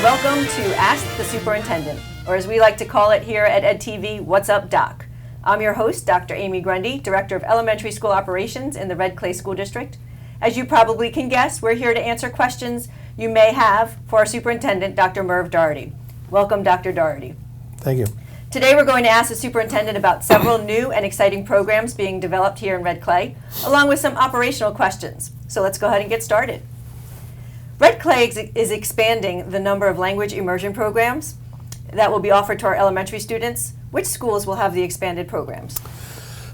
Welcome to Ask the Superintendent, or as we like to call it here at EdTV, What's Up, Doc? I'm your host, Dr. Amy Grundy, Director of Elementary School Operations in the Red Clay School District. As you probably can guess, we're here to answer questions you may have for our Superintendent, Dr. Merv Doherty. Welcome, Dr. Doherty. Thank you. Today we're going to ask the Superintendent about several new and exciting programs being developed here in Red Clay, along with some operational questions. So let's go ahead and get started. Red Clay is expanding the number of language immersion programs that will be offered to our elementary students. Which schools will have the expanded programs?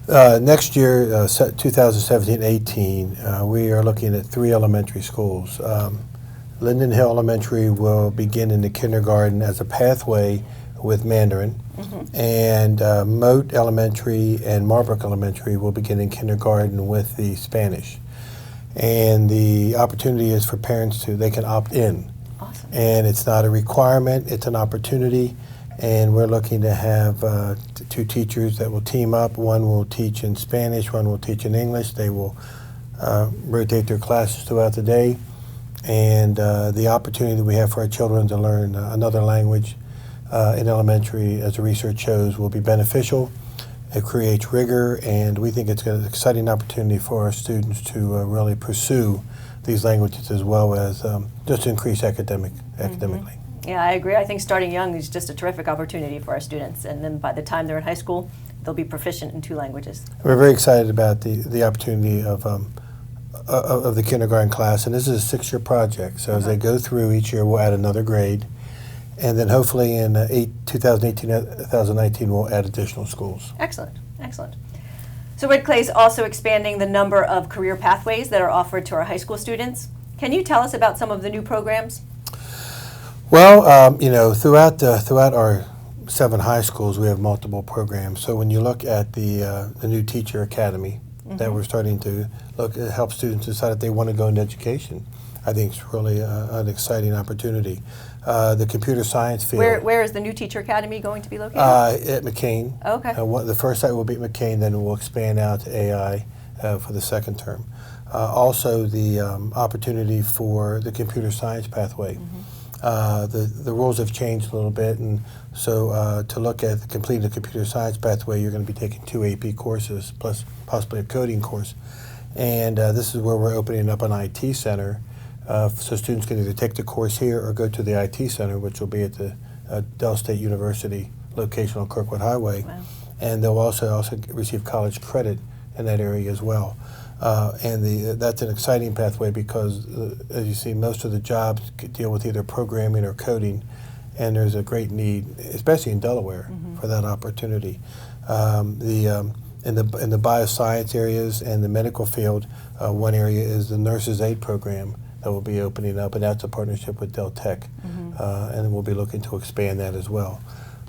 Next year, 2017-18, we are looking at 3 elementary schools. Linden Hill Elementary will begin in the kindergarten as a pathway with Mandarin, and Moat Elementary and Marbrook Elementary will begin in kindergarten with the Spanish. And the opportunity is for parents they can opt in. Awesome. And it's not a requirement, it's an opportunity. And we're looking to have 2 teachers that will team up. One will teach in Spanish, one will teach in English. They will rotate their classes throughout the day. And the opportunity that we have for our children to learn another language in elementary, as the research shows, will be beneficial. It creates rigor, and we think it's an exciting opportunity for our students to really pursue these languages as well as just increase academically. Yeah, I agree. I think starting young is just a terrific opportunity for our students, and then by the time they're in high school, they'll be proficient in 2 languages. We're very excited about the opportunity of the kindergarten class, and this is a 6-year project. So as they go through each year, we'll add another grade, and then hopefully in 2018-2019, we'll add additional schools. Excellent, excellent. So Red Clay is also expanding the number of career pathways that are offered to our high school students. Can you tell us about some of the new programs? Well, throughout our 7 high schools, we have multiple programs. So when you look at the new Teacher Academy that we're starting to help students decide if they want to go into education, I think it's really an exciting opportunity. The computer science field. Where is the new Teacher Academy going to be located? At McCain. Okay. The first site will be at McCain, then we'll expand out to AI for the second term. Also, the opportunity for the computer science pathway. The rules have changed a little bit, and so to look at completing the computer science pathway, you're going to be taking 2 AP courses plus possibly a coding course. And this is where we're opening up an IT center, so students can either take the course here or go to the IT center, which will be at the Dell State University location on Kirkwood Highway. Wow. And they'll also receive college credit in that area as well. And that's an exciting pathway because, as you see, most of the jobs deal with either programming or coding, and there's a great need, especially in Delaware, for that opportunity. In the bioscience areas and the medical field, one area is the Nurses Aid program that will be opening up, and that's a partnership with Dell Tech, and we'll be looking to expand that as well.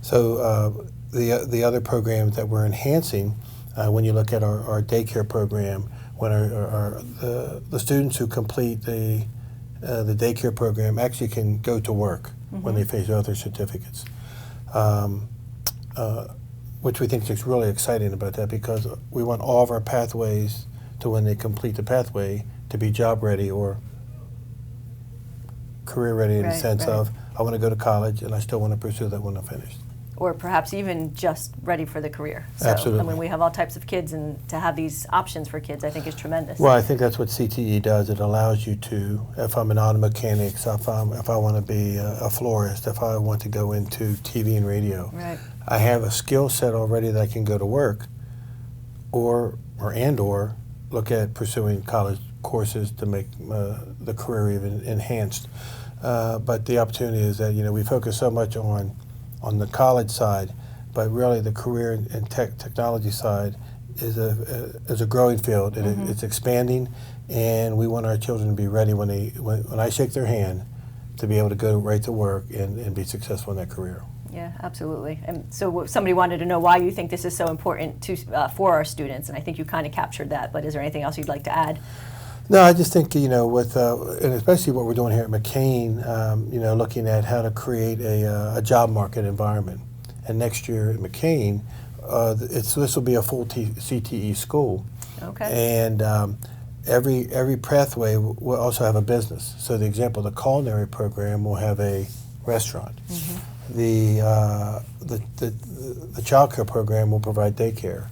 So the other programs that we're enhancing, when you look at our daycare program, when the students who complete the daycare program actually can go to work when they finish other certificates, which we think is really exciting about that, because we want all of our pathways to, when they complete the pathway, to be job ready or career ready in the sense of, I want to go to college and I still want to pursue that when I'm finished. Or perhaps even just ready for the career. So, Absolutely. I mean, we have all types of kids, and to have these options for kids, I think, is tremendous. Well, I think that's what CTE does. It allows you to, if I'm an auto mechanic, so if I want to be a florist, if I want to go into TV and radio, Right. I have a skill set already that I can go to work, or look at pursuing college courses to make the career even enhanced. But the opportunity is that, we focus so much on the college side, but really the career and technology side is a growing field. It's expanding, and we want our children to be ready when I shake their hand to be able to go right to work and be successful in that career. Yeah, absolutely. And so somebody wanted to know why you think this is so important for our students, and I think you kind of captured that, but is there anything else you'd like to add? No, I just think, with, and especially what we're doing here at McCain, looking at how to create a job market environment. And next year at McCain, this will be a full CTE school. Okay. And every pathway will also have a business. So the example, the culinary program will have a restaurant. The child care program will provide daycare.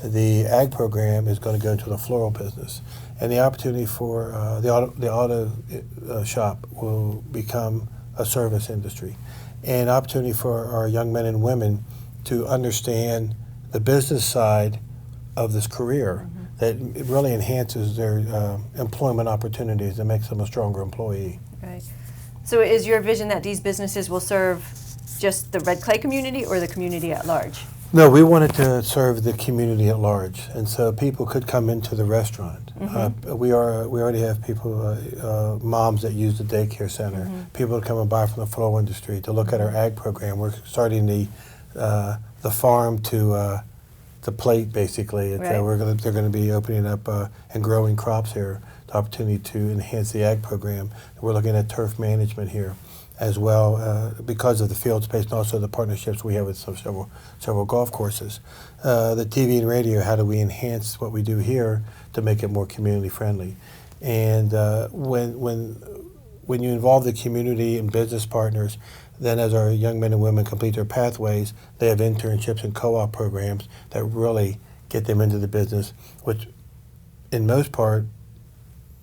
The ag program is going to go into the floral business. And the opportunity for the auto shop will become a service industry. And opportunity for our young men and women to understand the business side of this career that it really enhances their employment opportunities and makes them a stronger employee. Right. So is your vision that these businesses will serve just the Red Clay community or the community at large? No, we wanted to serve the community at large, and so people could come into the restaurant. We already have people, moms that use the daycare center. People that come and buy from the floral industry to look at our ag program. We're starting the farm to the plate, basically. Right. They're going to be opening up and growing crops here. The opportunity to enhance the ag program. We're looking at turf management here as well, because of the field space and also the partnerships we have with several golf courses. The TV and radio, how do we enhance what we do here to make it more community friendly? And when you involve the community and business partners, then as our young men and women complete their pathways, they have internships and co-op programs that really get them into the business, which in most part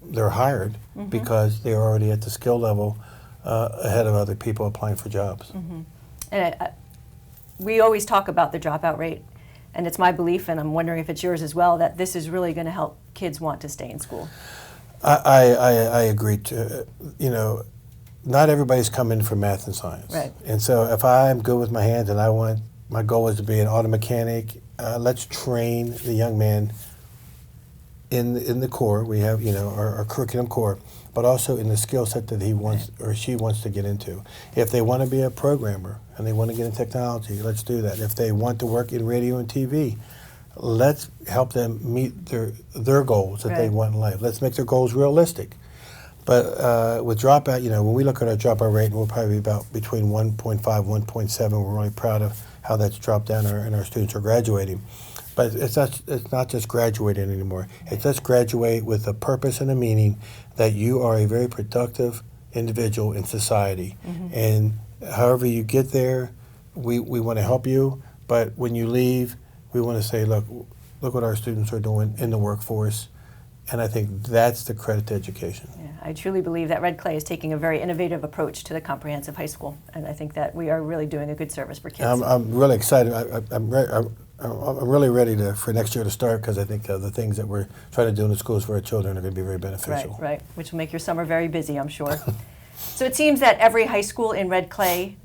they're hired because they're already at the skill level ahead of other people applying for jobs. And we always talk about the dropout rate, and it's my belief, and I'm wondering if it's yours as well, that this is really going to help kids want to stay in school. I agree. Not everybody's coming for math and science. Right. And so if I'm good with my hands and my goal is to be an auto mechanic, let's train the young man in the core. We have our curriculum core, but also in the skill set that he wants or she wants to get into. If they want to be a programmer and they want to get in technology, let's do that. If they want to work in radio and TV, let's help them meet their goals that they want in life. Let's make their goals realistic. But with dropout, when we look at our dropout rate, we'll probably be about between 1.5, 1.7. We're really proud of how that's dropped down and our students are graduating. But it's not just graduating anymore. It's just graduate with a purpose and a meaning that you are a very productive individual in society. And however you get there, we want to help you. But when you leave, we want to say, look what our students are doing in the workforce. And I think that's the credit to education. Yeah, I truly believe that Red Clay is taking a very innovative approach to the comprehensive high school, and I think that we are really doing a good service for kids. I'm really excited. I'm really ready for next year to start, because I think the things that we're trying to do in the schools for our children are going to be very beneficial. Right, which will make your summer very busy, I'm sure. So it seems that every high school in Red Clay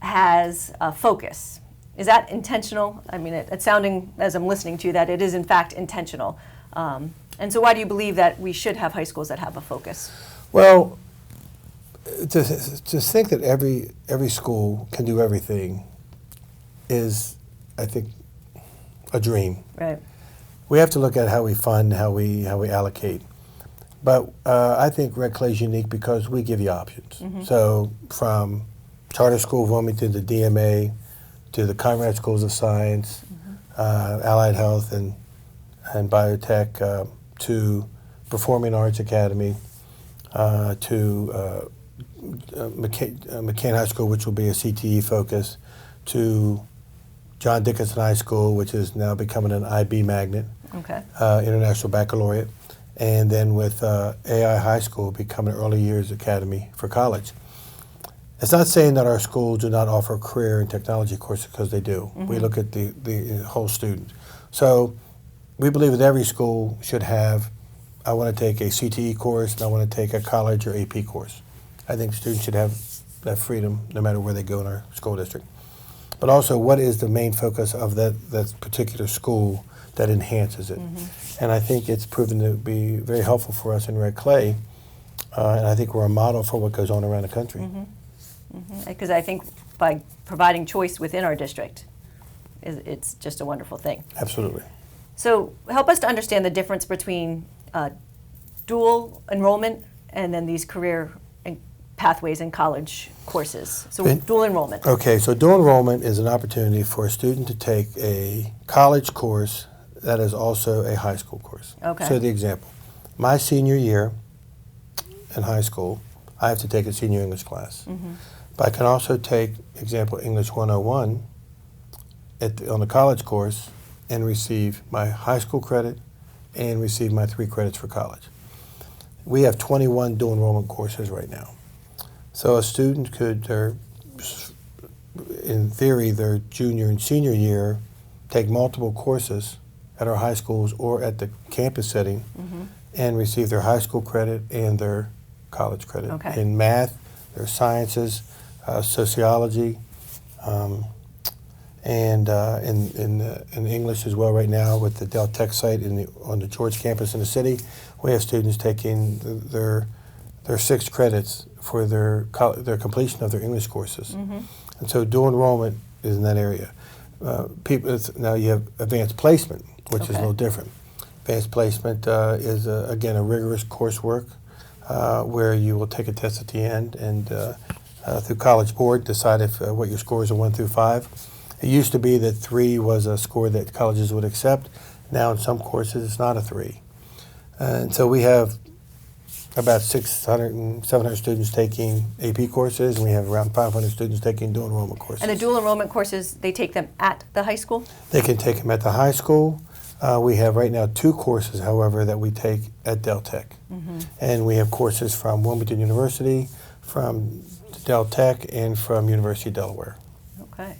has a focus. Is that intentional? I mean, it's sounding, as I'm listening to you, that it is in fact intentional. And so why do you believe that we should have high schools that have a focus? Well, to think that every school can do everything is, I think, a dream. Right. We have to look at how we fund, how we allocate. But I think Red Clay is unique because we give you options. So from charter school of Wilmington to DMA to the Conrad Schools of Science, Allied Health and Biotech, to Performing Arts Academy, to McCain High School, which will be a CTE focus, to John Dickinson High School, which is now becoming an IB magnet, International Baccalaureate, and then with AI High School becoming an early years academy for college. It's not saying that our schools do not offer career and technology courses, because they do. We look at the whole student. So we believe that every school should have, I want to take a CTE course and I want to take a college or AP course. I think students should have that freedom no matter where they go in our school district. But also, what is the main focus of that particular school that enhances it? And I think it's proven to be very helpful for us in Red Clay, and I think we're a model for what goes on around the country. Because I think by providing choice within our district, it's just a wonderful thing. Absolutely. So help us to understand the difference between dual enrollment and then these career pathways and college courses. So dual enrollment. Okay, so dual enrollment is an opportunity for a student to take a college course that is also a high school course. Okay. So the example, my senior year in high school, I have to take a senior English class. But I can also take, example, English 101 on the college course and receive my high school credit and receive my 3 credits for college. We have 21 dual enrollment courses right now. So a student could, in theory, their junior and senior year, take multiple courses at our high schools or at the campus setting and receive their high school credit and their college credit. Okay. In math, their sciences, sociology, and in English as well. Right now with the Del Tech site on the George campus in the city, we have students taking their 6 credits for their completion of their English courses. And so dual enrollment is in that area. Now you have advanced placement, which is a little different. Advanced placement is, again, a rigorous coursework where you will take a test at the end and through College Board decide what your scores are 1 through 5. It used to be that 3 was a score that colleges would accept. Now in some courses it's not a 3. And so we have about 600 and 700 students taking AP courses, and we have around 500 students taking dual enrollment courses. And the dual enrollment courses, they take them at the high school? They can take them at the high school. We have right now 2 courses, however, that we take at Del Tech. And we have courses from Wilmington University, from Del Tech, and from University of Delaware. Okay.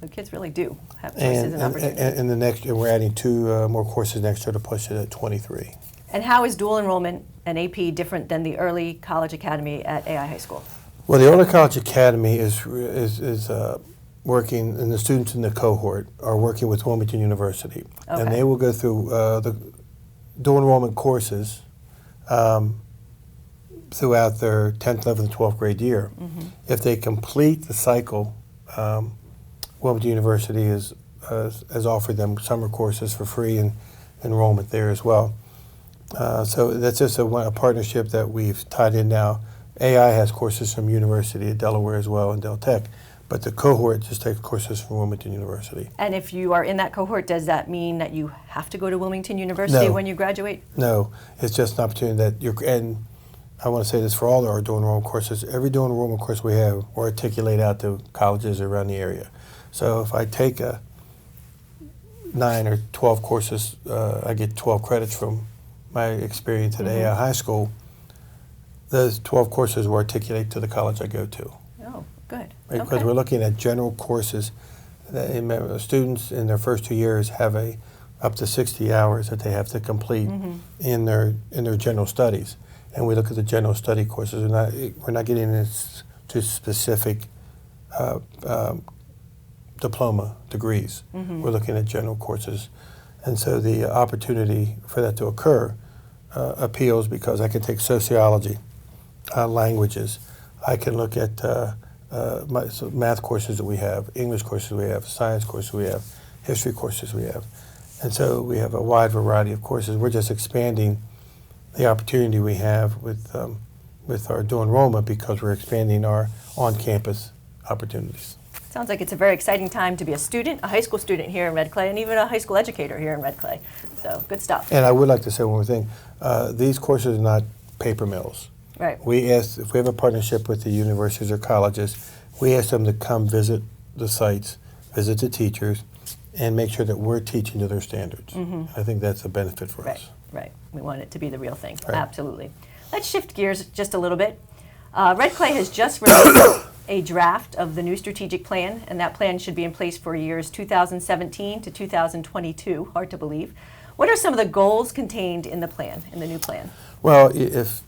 So kids really do have choices and opportunities. And the next year, we're adding 2 more courses next year to push it at 23. And how is dual enrollment and AP different than the early college academy at AI High School? Well, the early college academy is working, and the students in the cohort are working with Wilmington University. Okay. And they will go through the dual enrollment courses throughout their 10th, 11th, and 12th grade year. If they complete the cycle, Wilmington University has offered them summer courses for free and enrollment there as well. So that's just a partnership that we've tied in now. AI has courses from University of Delaware as well and Del Tech, but the cohort just takes courses from Wilmington University. And if you are in that cohort, does that mean that you have to go to Wilmington University when you graduate? No, it's just an opportunity that and I want to say this for all our dual enrollment courses. Every dual enrollment course we have, we articulate out to colleges around the area. So if I take 9 or 12 courses, I get 12 credits from my experience at AI High School. Those 12 courses will articulate to the college I go to. Oh, good. Because we're looking at general courses. Students in their first 2 years have up to 60 hours that they have to complete in their general studies. And we look at the general study courses. We're not getting into specific diploma degrees. We're looking at general courses. And so the opportunity for that to occur appeals because I can take sociology, languages. I can look at math courses that we have, English courses we have, science courses we have, history courses we have. And so we have a wide variety of courses. We're just expanding the opportunity we have with our dual enrollment because we're expanding our on-campus opportunities. Sounds like it's a very exciting time to be a student, a high school student here in Red Clay, and even a high school educator here in Red Clay. So good stuff. And I would like to say one more thing. These courses are not paper mills. Right. We ask, if we have a partnership with the universities or colleges, we ask them to come visit the sites, visit the teachers, and make sure that we're teaching to their standards. I think that's a benefit for us. Right. We want it to be the real thing. Right. Absolutely. Let's shift gears just a little bit. Red Clay has just released a draft of the new strategic plan, and that plan should be in place for years 2017 to 2022. Hard to believe. What are some of the goals contained in the plan, in the new plan? Well, as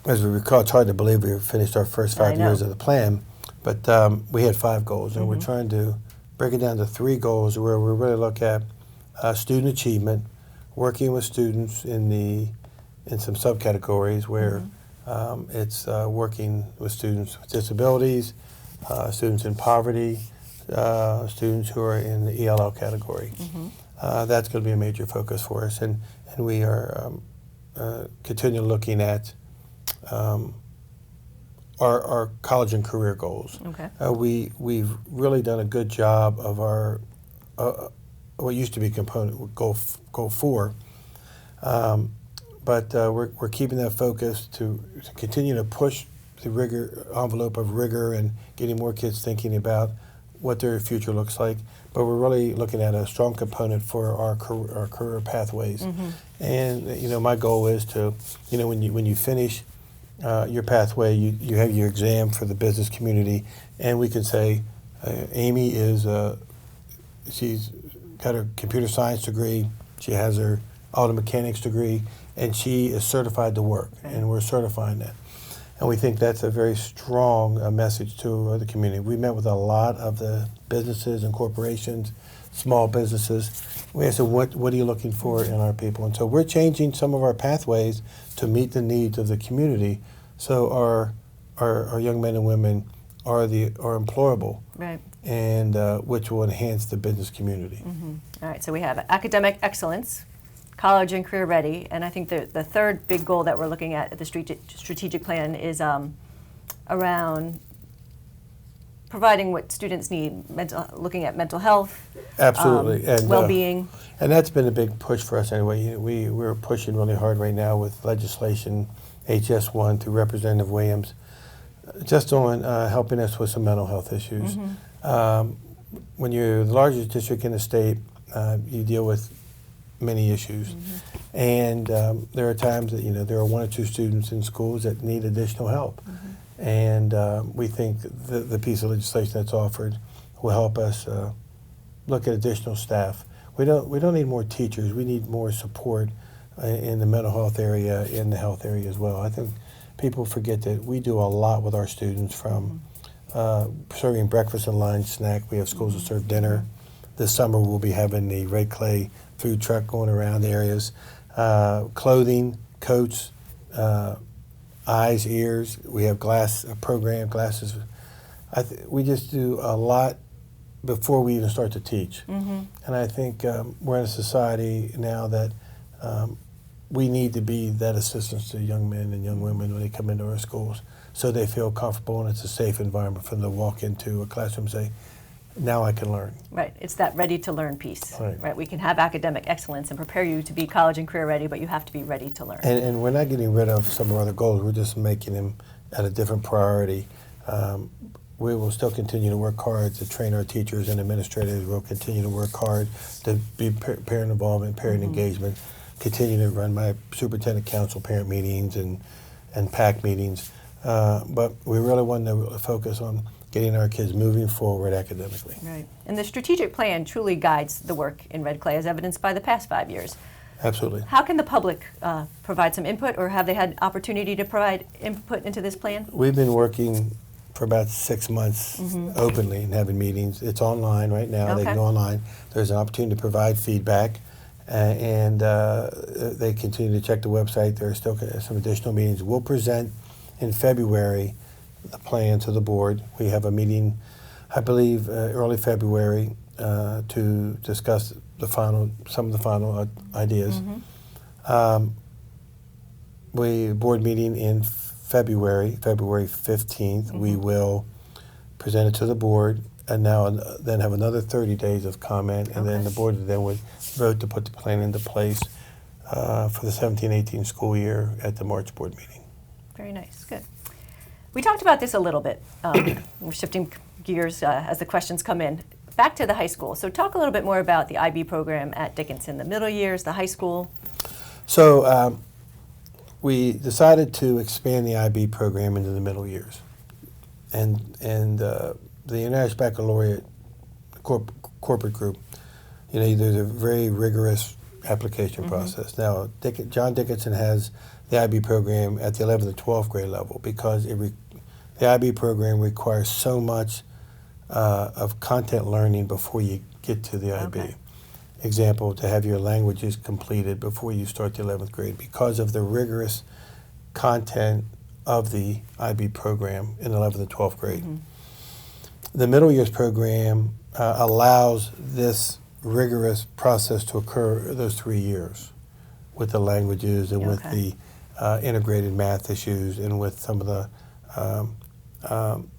we recall, it's hard to believe we finished our first 5 years of the plan, but we had 5 goals, and we're trying to break it down to 3 goals where we really look at student achievement, working with students in some subcategories where it's working with students with disabilities, students in poverty, students who are in the ELL category. That's going to be a major focus for us, and we are continuing looking at our college and career goals. Okay. We've really done a good job of our what used to be component goal 4, but we're keeping that focus to continue to push rigor envelope of rigor and getting more kids thinking about what their future looks like. But we're really looking at a strong component for our career pathways. And my goal is to, when you finish your pathway, you have your exam for the business community, and we can say, Amy is she's got her computer science degree, she has her auto mechanics degree, and she is certified to work, and we're certifying that. And we think that's a very strong message to the community. We met with a lot of the businesses and corporations, small businesses. We asked them, what are you looking for in our people? And so we're changing some of our pathways to meet the needs of the community, so our young men and women are employable, right? And which will enhance the business community. All right, so we have academic excellence, college and career ready, and I think the third big goal that we're looking at the strategic plan is around providing what students need, looking at mental health, absolutely, and well-being. And that's been a big push for us anyway. We're pushing really hard right now with legislation, HS1 through Representative Williams, just on helping us with some mental health issues. When you're the largest district in the state, you deal with many issues, and there are times that there are one or two students in schools that need additional help, and we think the piece of legislation that's offered will help us look at additional staff. We don't need more teachers. We need more support in the mental health area, in the health area as well. I think people forget that we do a lot with our students, from serving breakfast and lunch, snack. We have schools that serve dinner. This summer we'll be having the Red Clay food truck going around the areas. Clothing, coats, eyes, ears. We have program, glasses. We just do a lot before we even start to teach. And I think we're in a society now that we need to be that assistance to young men and young women when they come into our schools, so they feel comfortable and it's a safe environment for them to walk into a classroom and say, now I can learn. Right, it's that ready to learn piece. Right. We can have academic excellence and prepare you to be college and career ready, but you have to be ready to learn. And we're not getting rid of some of our other goals, we're just making them at a different priority. We will still continue to work hard to train our teachers and administrators. We'll continue to work hard to be parent involvement, parent engagement, continue to run my superintendent council parent meetings and PAC meetings. But we really want to focus on getting our kids moving forward academically. Right. And the strategic plan truly guides the work in Red Clay, as evidenced by the past 5 years. Absolutely. How can the public provide some input, or have they had opportunity to provide input into this plan? We've been working for about 6 months openly and having meetings. It's online right now. They can go online. There's an opportunity to provide feedback, and they continue to check the website. There are still some additional meetings. We'll present in February the plan to the board. We have a meeting, I believe, early February to discuss some of the final ideas. Board meeting in February 15th. We will present it to the board, and then have another 30 days of comment, and then the board then would vote to put the plan into place for the 17-18 school year at the March board meeting. Very nice, good. We talked about this a little bit. We're shifting gears as the questions come in. Back to the high school. So talk a little bit more about the IB program at Dickinson, the middle years, the high school. So we decided to expand the IB program into the middle years. And the International Baccalaureate corporate group, there's a very rigorous application process. Now, John Dickinson has the IB program at the 11th and 12th grade level, because the IB program requires so much of content learning before you get to the IB. Example, to have your languages completed before you start the 11th grade, because of the rigorous content of the IB program in 11th and 12th grade. The middle years program allows this rigorous process to occur those 3 years, with the languages and with the integrated math issues and with some of the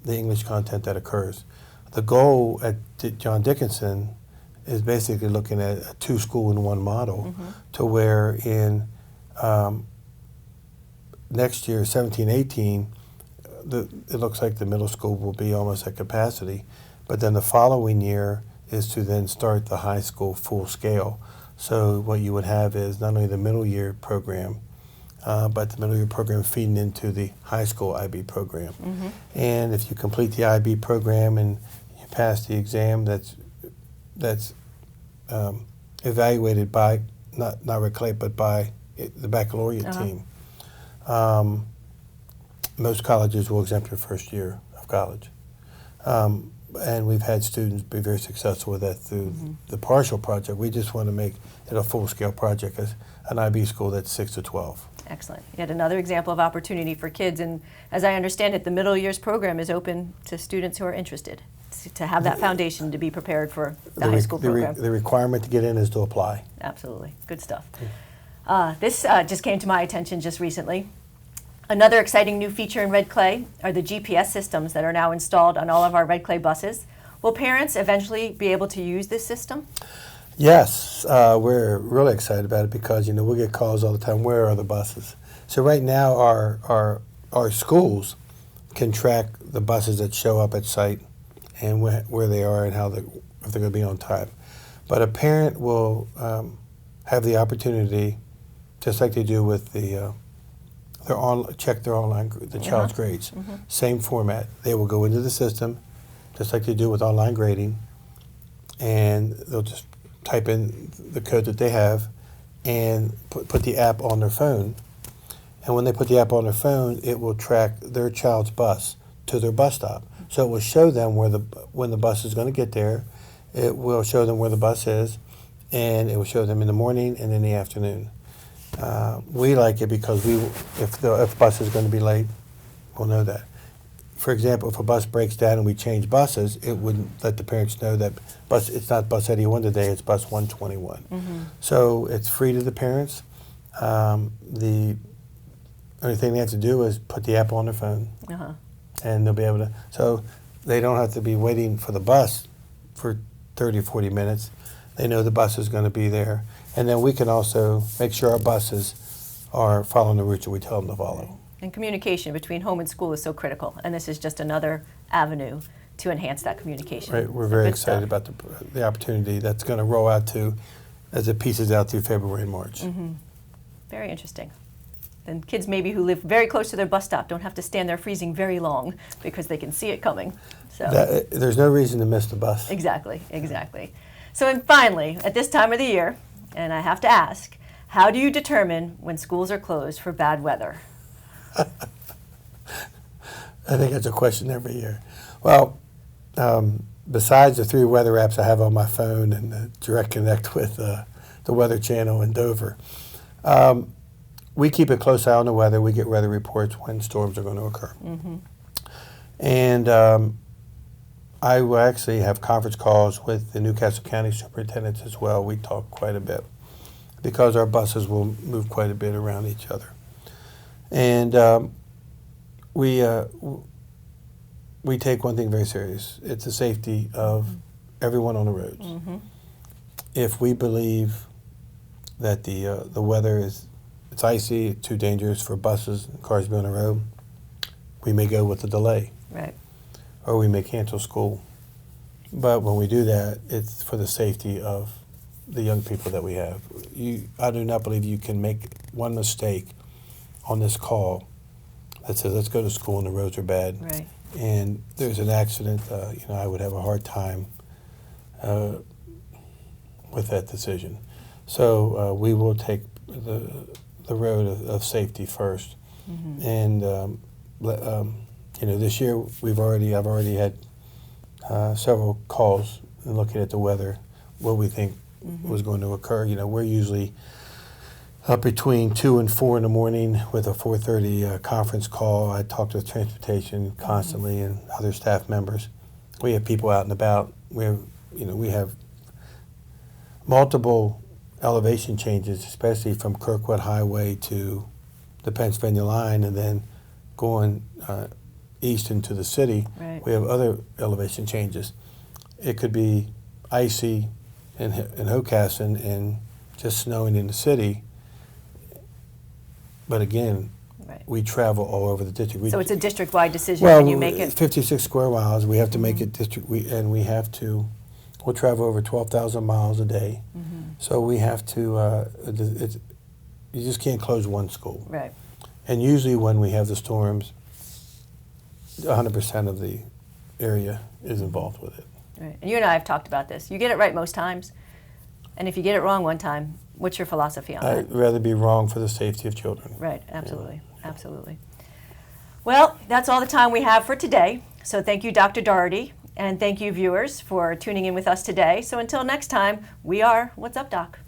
English content that occurs. The goal at John Dickinson is basically looking at a 2-school-in-1 model, to where in next year, 17-18, it looks like the middle school will be almost at capacity, but then the following year is to then start the high school full scale. So what you would have is not only the middle year program, but the middle year program feeding into the high school IB program. Mm-hmm. And if you complete the IB program and you pass the exam, that's evaluated by not Red Clay, but by the baccalaureate team. Most colleges will exempt your first year of college. And we've had students be very successful with that through the partial project. We just want to make it a full-scale project as an IB school that's 6 to 12. Excellent. Yet another example of opportunity for kids. And as I understand it, the middle years program is open to students who are interested to have that foundation to be prepared for the high school program. The requirement to get in is to apply. Absolutely. Good stuff. This just came to my attention just recently. Another exciting new feature in Red Clay are the GPS systems that are now installed on all of our Red Clay buses. Will parents eventually be able to use this system? Yes, we're really excited about it because we'll get calls all the time. Where are the buses? So right now, our schools can track the buses that show up at site and where they are and if they're going to be on time. But a parent will have the opportunity, just like they do with check the child's grades. Same format. They will go into the system, just like they do with online grading, and they'll just type in the code that they have and put the app on their phone. And when they put the app on their phone, it will track their child's bus to their bus stop. So it will show them when the bus is going to get there. It will show them where the bus is, and it will show them in the morning and in the afternoon. We like it because if the bus is going to be late, we'll know that. For example, if a bus breaks down and we change buses, it wouldn't let the parents know that it's not bus 81 today, it's bus 121. So it's free to the parents. The only thing they have to do is put the app on their phone, and they'll be able to. So they don't have to be waiting for the bus for 30 or 40 minutes. They know the bus is going to be there. And then we can also make sure our buses are following the routes that we tell them to follow. And communication between home and school is so critical, and this is just another avenue to enhance that communication. Right, we're very excited about the opportunity that's going to roll out as it pieces out through February and March. Very interesting. And kids maybe who live very close to their bus stop don't have to stand there freezing very long because they can see it coming. So there's no reason to miss the bus. Exactly. So and finally, at this time of the year, and I have to ask, how do you determine when schools are closed for bad weather? I think that's a question every year. Well, besides the 3 weather apps I have on my phone and the direct connect with the Weather Channel in Dover, we keep a close eye on the weather. We get weather reports when storms are going to occur. And I will actually have conference calls with the Newcastle County superintendents as well. We talk quite a bit because our buses will move quite a bit around each other. And we take one thing very serious. It's the safety of everyone on the roads. If we believe that the weather it's icy, it's too dangerous for buses and cars to be on the road, we may go with a delay. Right. Or we may cancel school. But when we do that, it's for the safety of the young people that we have. I do not believe you can make one mistake on this call that says, let's go to school and the roads are bad. Right. And there's an accident, I would have a hard time with that decision. So we will take the road of safety first. And this year I've already had several calls and looking at the weather, what we think was going to occur. We're usually up between 2 and 4 in the morning with a 4:30 conference call. I talk to transportation constantly and other staff members. We have people out and about. We have multiple elevation changes, especially from Kirkwood Highway to the Pennsylvania line, and then going east into the city. Right. We have other elevation changes. It could be icy in Hocassin and just snowing in the city. But again, Right. we travel all over the district. So it's a district-wide decision well, when you make it? 56 square miles. We have to make it district. We'll travel over 12,000 miles a day. So we have to. You just can't close one school. Right. And usually when we have the storms, 100% of the area is involved with it. Right. And you and I have talked about this. You get it right most times, and if you get it wrong one time, what's your philosophy on that? I'd rather be wrong for the safety of children. Right, absolutely, absolutely. Well, that's all the time we have for today. So thank you, Dr. Doherty, and thank you, viewers, for tuning in with us today. So until next time, we are What's Up, Doc?